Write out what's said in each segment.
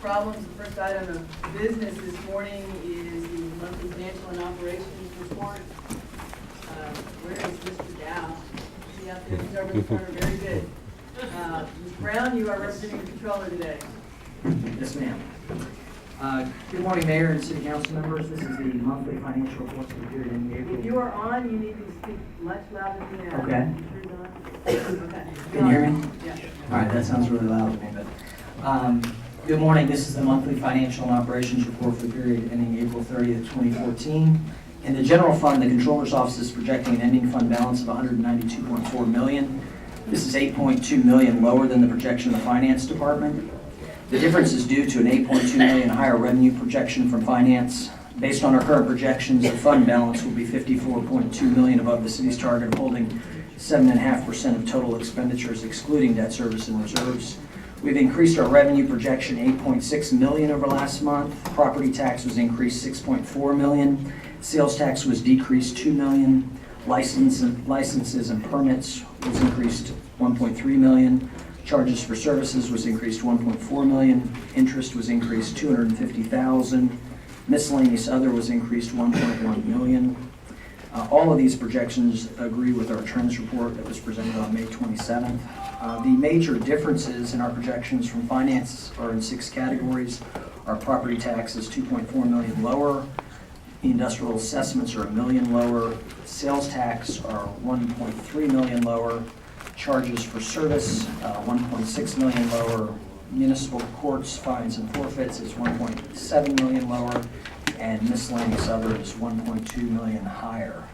problems. The first item of business this morning is the monthly financial and operations report. Where is Mr. Dow? Is he out there? He's over in the corner. Very good. Ms. Brown, you are representing the controller today. Yes, ma'am. Good morning, Mayor and City Council members. This is the monthly financial report for the period ending April. If you are on, you need to speak much louder than that. Okay. Okay. Can you hear me? Yeah. All right, that sounds really loud to me, but good morning. This is the monthly financial and operations report for the period ending April 30th, 2014. In the general fund, the Controller's Office is projecting an ending fund balance of $192.4 million. This is $8.2 million lower than the projection of the Finance Department. The difference is due to an $8.2 million higher revenue projection from Finance. Based on our current projections, the fund balance will be $54.2 million above the city's target of holding 7.5% of total expenditures, excluding debt service and reserves. We've increased our revenue projection $8.6 million over last month. Property tax was increased $6.4 million. Sales tax was decreased $2 million. Licenses and permits was increased $1.3 million. Charges for services was increased $1.4 million. Interest was increased $250,000. Miscellaneous other was increased $1.1 million. All of these projections agree with our trends report that was presented on May 27th. The major differences in our projections from Finance are in 6 categories. Our property tax is $2.4 million lower. Industrial assessments are $1 million lower. Sales tax are $1.3 million lower. Charges for service, $1.6 million lower. Municipal courts, fines and forfeits is $1.7 million lower. And miscellaneous other is $1.2 million higher.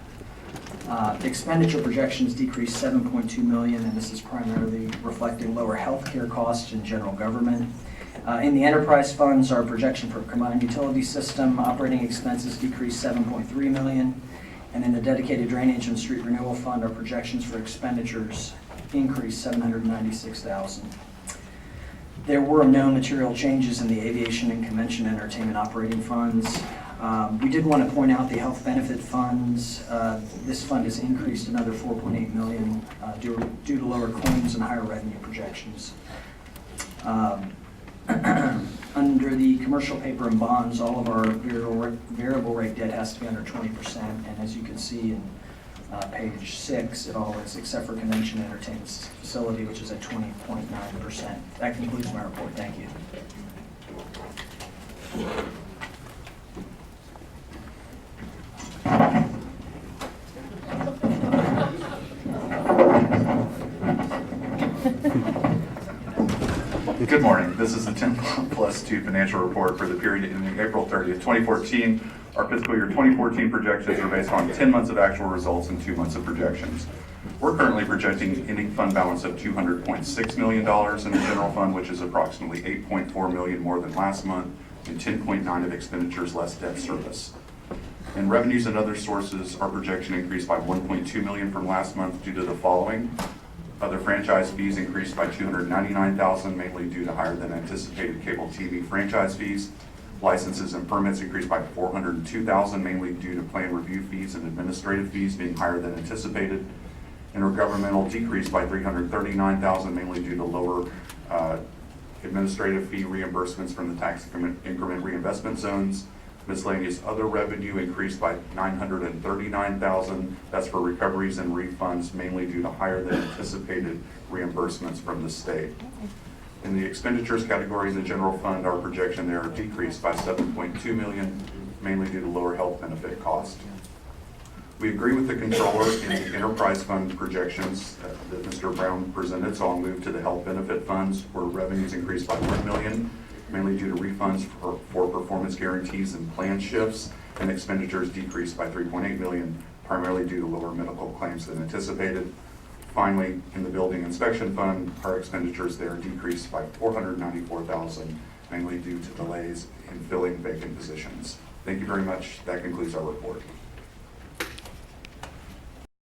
Expenditure projections decreased $7.2 million, and this is primarily reflecting lower healthcare costs in general government. In the enterprise funds, our projection for combined utility system operating expenses decreased $7.3 million. And in the dedicated drainage and street renewal fund, our projections for expenditures increased $796,000. There were no material changes in the aviation and convention entertainment operating funds. We did want to point out the health benefit funds. This fund has increased another $4.8 million due to lower claims and higher revenue projections. Under the commercial paper and bonds, all of our variable rate debt has to be under 20%, and as you can see in page 6, it all is except for convention and entertainment facility, which is at 20.9%. That concludes my report. Thank you. Good morning. This is the 10+2 financial report for the period ending April 30th, 2014. Our fiscal year 2014 projections are based on 10 months of actual results and 2 months of projections. We're currently projecting ending fund balance of $200.6 million in the general fund, which is approximately $8.4 million more than last month, and 10.9 of expenditures less debt service. In revenues and other sources, our projection increased by $1.2 million from last month due to the following. Other franchise fees increased by $299,000, mainly due to higher than anticipated cable TV franchise fees. Licenses and permits increased by $402,000, mainly due to plan review fees and administrative fees being higher than anticipated. Intergovernmental decreased by $339,000, mainly due to lower administrative fee reimbursements from the tax increment reinvestment zones. Miscellaneous other revenue increased by $939,000. That's for recoveries and refunds, mainly due to higher than anticipated reimbursements from the state. In the expenditures category in the general fund, our projection there decreased by $7.2 million, mainly due to lower health benefit cost. We agree with the controller in the enterprise fund projections that Mr. Brown presented, so I'll move to the health benefit funds, where revenues increased by $1 million, mainly due to refunds for performance guarantees and plan shifts, and expenditures decreased by $3.8 million, primarily due to lower medical claims than anticipated. Finally, in the building inspection fund, our expenditures there decreased by $494,000, mainly due to delays in filling vacant positions. Thank you very much. That concludes our report.